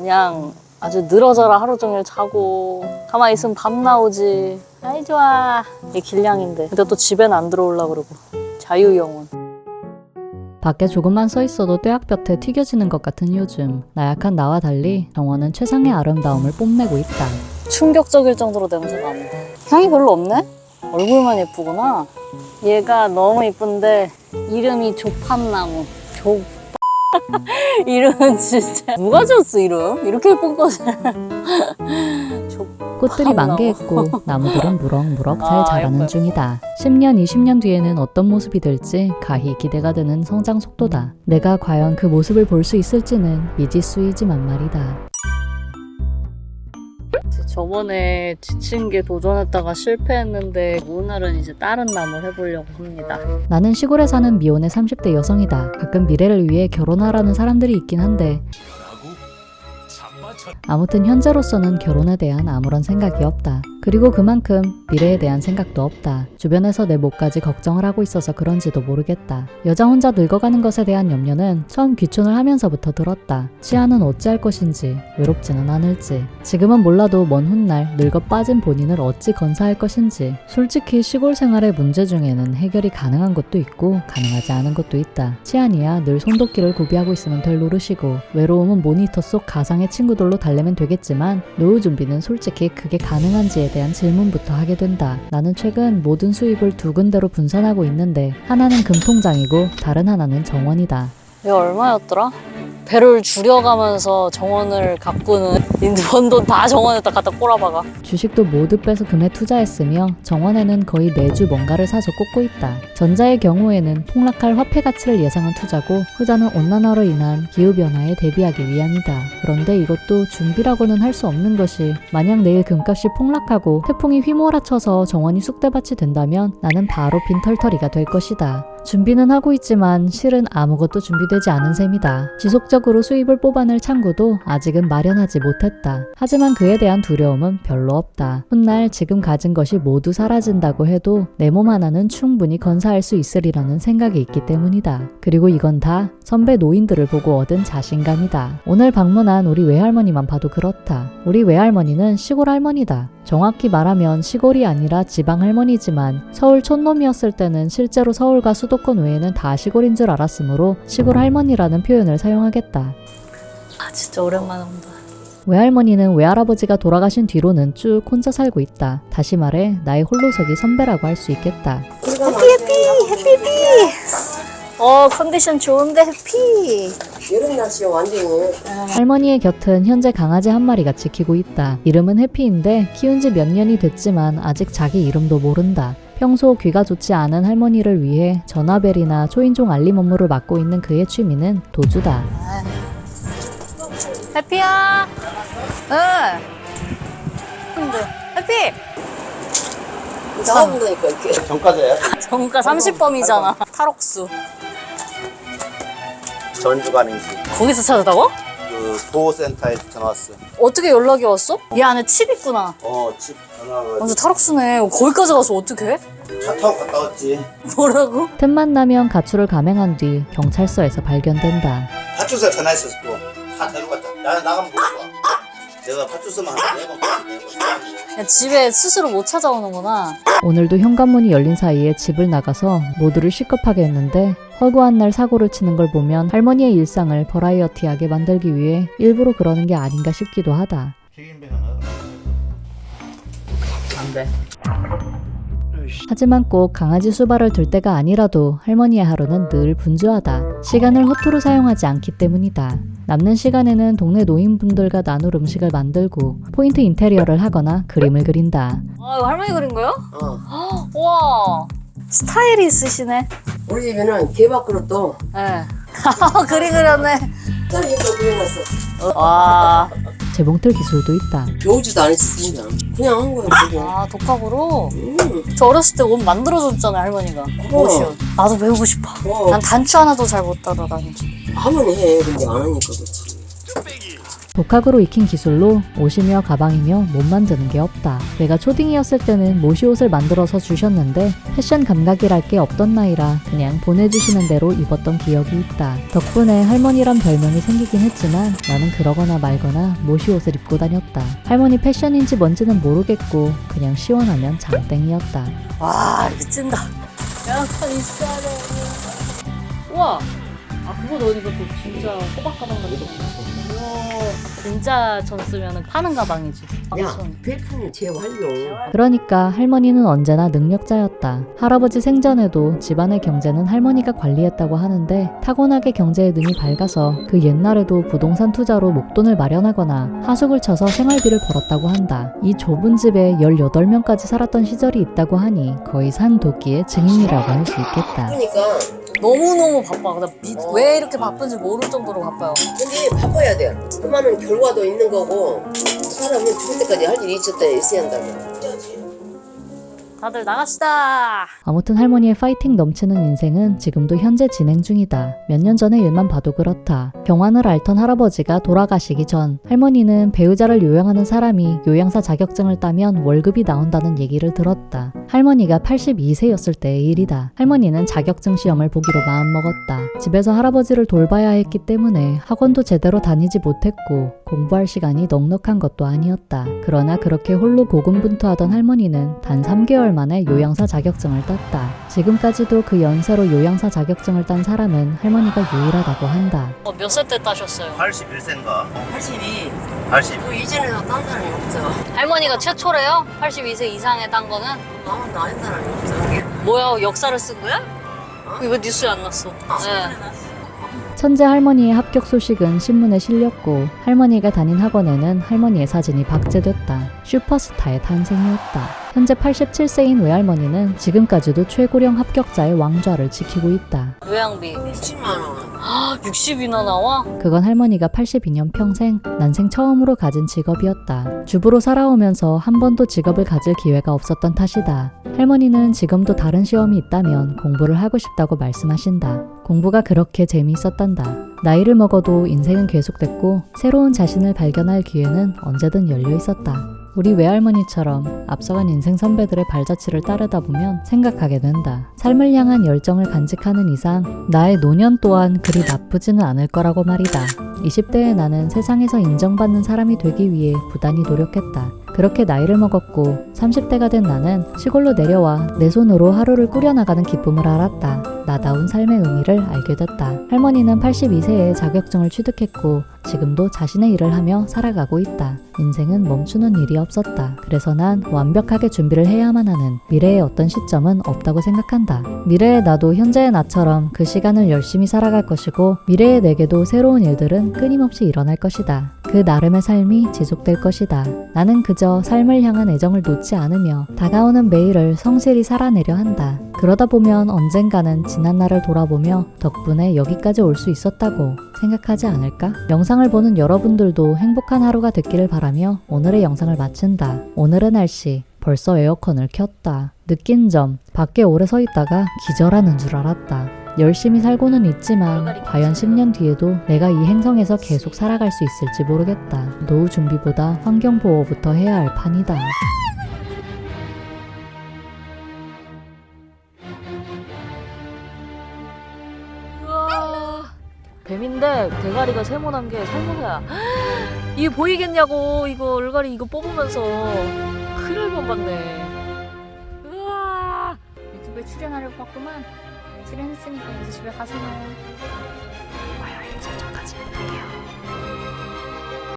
그냥 아주 늘어져라 하루 종일 자고 가만히 있으면 밤 나오지. 아이 좋아. 이게 길냥인데 근데 또 집엔 안 들어오려고 그러고. 자유영혼. 밖에 조금만 서 있어도 뙤약볕에 튀겨지는 것 같은 요즘. 나약한 나와 달리 정원은 최상의 아름다움을 뽐내고 있다. 충격적일 정도로 냄새가 안 나. 향이 별로 없네? 얼굴만 예쁘구나. 얘가 너무 예쁜데 이름이 조팝나무. 이름은 진짜 누가 지었어 이름? 이렇게 예쁜 거지. 꽃들이 만개했고 나무들은 무럭무럭 잘 아, 자라는 예뻐요. 중이다. 10년, 20년 뒤에는 어떤 모습이 될지 가히 기대가 되는 성장 속도다. 내가 과연 그 모습을 볼 수 있을지는 미지수이지만 말이다. 저번에 지친 게 도전했다가 실패했는데 오늘은 이제 다른 나무를 해보려고 합니다. 나는 시골에 사는 미혼의 30대 여성이다. 가끔 미래를 위해 결혼하라는 사람들이 있긴 한데 아무튼 현재로서는 결혼에 대한 아무런 생각이 없다. 그리고 그만큼 미래에 대한 생각도 없다. 주변에서 내 몫까지 걱정을 하고 있어서 그런지도 모르겠다. 여자 혼자 늙어가는 것에 대한 염려는 처음 귀촌을 하면서부터 들었다. 치아는 어찌할 것인지, 외롭지는 않을지, 지금은 몰라도 먼 훗날 늙어 빠진 본인을 어찌 건사할 것인지. 솔직히 시골 생활의 문제 중에는 해결이 가능한 것도 있고 가능하지 않은 것도 있다. 치안이야 늘 손도끼를 구비하고 있으면 될 노릇이고, 외로움은 모니터 속 가상의 친구들로 달래면 되겠지만 노후 준비는 솔직히 그게 가능한지에 대한 질문부터 하게 된다. 나는 최근 모든 수입을 두 군데로 분산하고 있는데 하나는 금통장이고 다른 하나는 정원이다. 이거 얼마였더라? 배를 줄여가면서 정원을 가꾸는 번 돈 다 정원에다 갖다 꼬라박아. 주식도 모두 빼서 금에 투자했으며 정원에는 거의 매주 뭔가를 사서 꽂고 있다. 전자의 경우에는 폭락할 화폐 가치를 예상한 투자고 후자는 온난화로 인한 기후변화에 대비하기 위함이다. 그런데 이것도 준비라고는 할 수 없는 것이, 만약 내일 금값이 폭락하고 태풍이 휘몰아쳐서 정원이 쑥대밭이 된다면 나는 바로 빈털터리가 될 것이다. 준비는 하고 있지만 실은 아무것도 준비되지 않은 셈이다. 지속적으로 수입을 뽑아낼 창구도 아직은 마련하지 못했다. 하지만 그에 대한 두려움은 별로 없다. 훗날 지금 가진 것이 모두 사라진다고 해도 내 몸 하나는 충분히 건사할 수 있으리라는 생각이 있기 때문이다. 그리고 이건 다 선배 노인들을 보고 얻은 자신감이다. 오늘 방문한 우리 외할머니만 봐도 그렇다. 우리 외할머니는 시골 할머니다. 정확히 말하면 시골이 아니라 지방 할머니지만 서울 촌놈이었을 때는 실제로 서울과 수도권 외에는 다 시골인 줄 알았으므로 시골 할머니라는 표현을 사용하겠다. 아 진짜 오랜만에 온다. 외할머니는 외할아버지가 돌아가신 뒤로는 쭉 혼자 살고 있다. 다시 말해 나의 홀로서기 선배라고 할 수 있겠다. 해피. 컨디션 좋은데 해피. 여름 날씨에 완전히 할머니의 곁은 현재 강아지 한 마리가 지키고 있다. 이름은 해피인데 키운 지 몇 년이 됐지만 아직 자기 이름도 모른다. 평소 귀가 좋지 않은 할머니를 위해 전화벨이나 초인종 알림 업무를 맡고 있는 그의 취미는 도주다. 해피야. 응. 근데 해피. 나와본다니까 이렇게. 정가자야? 정가 30범이잖아. 탈옥수. 전주 가는지 거기서 찾았다고? 그 보호센터에서 전화 왔어. 어떻게 연락이 왔어? 얘 안에 칩 있구나. 집 전화가 완전 탈옥수네. 거기까지 가서 어떡해? 차 타고 갔다 왔지. 뭐라고? 틈만 나면 가출을 감행한 뒤 경찰서에서 발견된다. 파출소에 전화했었고 다 데려갔다. 나가면 못 봐. 내가 파출소만 하면 그냥 집에 스스로 못 찾아오는구나. 오늘도 현관문이 열린 사이에 집을 나가서 모두를 시겁하게 했는데 허구한 날 사고를 치는 걸 보면 할머니의 일상을 버라이어티하게 만들기 위해 일부러 그러는 게 아닌가 싶기도 하다. 안 돼. 하지만 꼭 강아지 수발을 들 때가 아니라도 할머니의 하루는 늘 분주하다. 시간을 허투루 사용하지 않기 때문이다. 남는 시간에는 동네 노인분들과 나눌 음식을 만들고 포인트 인테리어를 하거나 그림을 그린다. 아 이거 할머니 그린 거요? 와 스타일이 있으시네. 우리 집에는 개밥그릇도 네. 그림 그렸네. 딸기도 그려놨어. 와. 재봉틀 기술도 있다. 배우지도 않았습니다. 그냥 한 거야 그거. 아 독학으로? 저 어렸을 때 옷 만들어줬잖아요 할머니가. 옷이요. 나도 배우고 싶어. 난 단추 하나도 잘 못 따라다니. 하면 해. 근데 안 하니까 그렇지. 독학으로 익힌 기술로 옷이며 가방이며 못 만드는 게 없다. 내가 초딩이었을 때는 모시옷을 만들어서 주셨는데 패션 감각이랄 게 없던 나이라 그냥 보내주시는 대로 입었던 기억이 있다. 덕분에 할머니란 별명이 생기긴 했지만 나는 그러거나 말거나 모시옷을 입고 다녔다. 할머니 패션인지 뭔지는 모르겠고 그냥 시원하면 장땡이었다. 와 이렇게 찐다. 에어컨 있어야 돼. 우와. 아 그거 넣으니까 또 진짜 호박 가방 같은 거. 진짜 전 쓰면 파는 가방이지. 야, 베푼이 재활용. 그러니까 할머니는 언제나 능력자였다. 할아버지 생전에도 집안의 경제는 할머니가 관리했다고 하는데 타고나게 경제의 눈이 밝아서 그 옛날에도 부동산 투자로 목돈을 마련하거나 하숙을 쳐서 생활비를 벌었다고 한다. 이 좁은 집에 18명까지 살았던 시절이 있다고 하니 거의 산도끼의 증인이라고 할 수 있겠다. 그러니까 너무너무 바빠. 왜 이렇게 바쁜지 모를 정도로 바빠요. 근데 바빠야 돼. 그만한 결과도 있는 거고 사람은 죽을 때까지 할 일이 있어야 한다고. 다들 나갑시다. 아무튼 할머니의 파이팅 넘치는 인생은 지금도 현재 진행 중이다. 몇 년 전의 일만 봐도 그렇다. 병환을 앓던 할아버지가 돌아가시기 전 할머니는 배우자를 요양하는 사람이 요양사 자격증을 따면 월급이 나온다는 얘기를 들었다. 할머니가 82세였을 때의 일이다. 할머니는 자격증 시험을 보기로 마음먹었다. 집에서 할아버지를 돌봐야 했기 때문에 학원도 제대로 다니지 못했고 공부할 시간이 넉넉한 것도 아니었다. 그러나 그렇게 홀로 고군분투하던 할머니는 단 3개월 만에 요양사 자격증을 땄다. 지금까지도 그 연세로 요양사 자격증을 딴 사람은 할머니가 유일하다고 한다. 몇 살 때 따셨어요? 81세인가? 82. 80. 그 이전에도 딴 사람이 없어. 할머니가 최초래요? 82세 이상에 딴 거는? 아무도 아닌 사람이 없어. 뭐야 역사를 쓴 거야? 이거 뉴스에 안 났어. 네. 천재 할머니의 합격 소식은 신문에 실렸고 할머니가 다닌 학원에는 할머니의 사진이 박제됐다. 슈퍼스타의 탄생이었다. 현재 87세인 외할머니는 지금까지도 최고령 합격자의 왕좌를 지키고 있다. 요양비 7만 원. 60이나 나와? 그건 할머니가 82년 평생 난생 처음으로 가진 직업이었다. 주부로 살아오면서 한 번도 직업을 가질 기회가 없었던 탓이다. 할머니는 지금도 다른 시험이 있다면 공부를 하고 싶다고 말씀하신다. 공부가 그렇게 재미있었단다. 나이를 먹어도 인생은 계속됐고 새로운 자신을 발견할 기회는 언제든 열려 있었다. 우리 외할머니처럼 앞서간 인생 선배들의 발자취를 따르다 보면 생각하게 된다. 삶을 향한 열정을 간직하는 이상 나의 노년 또한 그리 나쁘지는 않을 거라고 말이다. 20대의 나는 세상에서 인정받는 사람이 되기 위해 부단히 노력했다. 그렇게 나이를 먹었고 30대가 된 나는 시골로 내려와 내 손으로 하루를 꾸려나가는 기쁨을 알았다. 나다운 삶의 의미를 알게 됐다. 할머니는 82세에 자격증을 취득했고 지금도 자신의 일을 하며 살아가고 있다. 인생은 멈추는 일이 없었다. 그래서 난 완벽하게 준비를 해야만 하는 미래의 어떤 시점은 없다고 생각한다. 미래의 나도 현재의 나처럼 그 시간을 열심히 살아갈 것이고 미래의 내게도 새로운 일들은 끊임없이 일어날 것이다. 그 나름의 삶이 지속될 것이다. 나는 그저 삶을 향한 애정을 놓지 않으며 다가오는 매일을 성실히 살아내려 한다. 그러다 보면 언젠가는 지난 날을 돌아보며 덕분에 여기까지 올 수 있었다고 생각하지 않을까? 영상을 보는 여러분들도 행복한 하루가 됐기를 바라며 오늘의 영상을 마친다. 오늘의 날씨 벌써 에어컨을 켰다. 느낀 점 밖에 오래 서 있다가 기절하는 줄 알았다. 열심히 살고는 있지만 과연 10년 뒤에도 내가 이 행성에서 계속 살아갈 수 있을지 모르겠다. 노후 준비보다 환경보호부터 해야 할 판이다. 우와. 뱀인데 대가리가 세모난 게 살모야. 이게 보이겠냐고. 이거 얼갈이 이거 뽑으면서 큰일 날 뻔봤네. 우와. 유튜브에 출연하려고 왔구만. 출연했으니까 이제 집에 가세요. 화요일 저녁까지 부탁해요.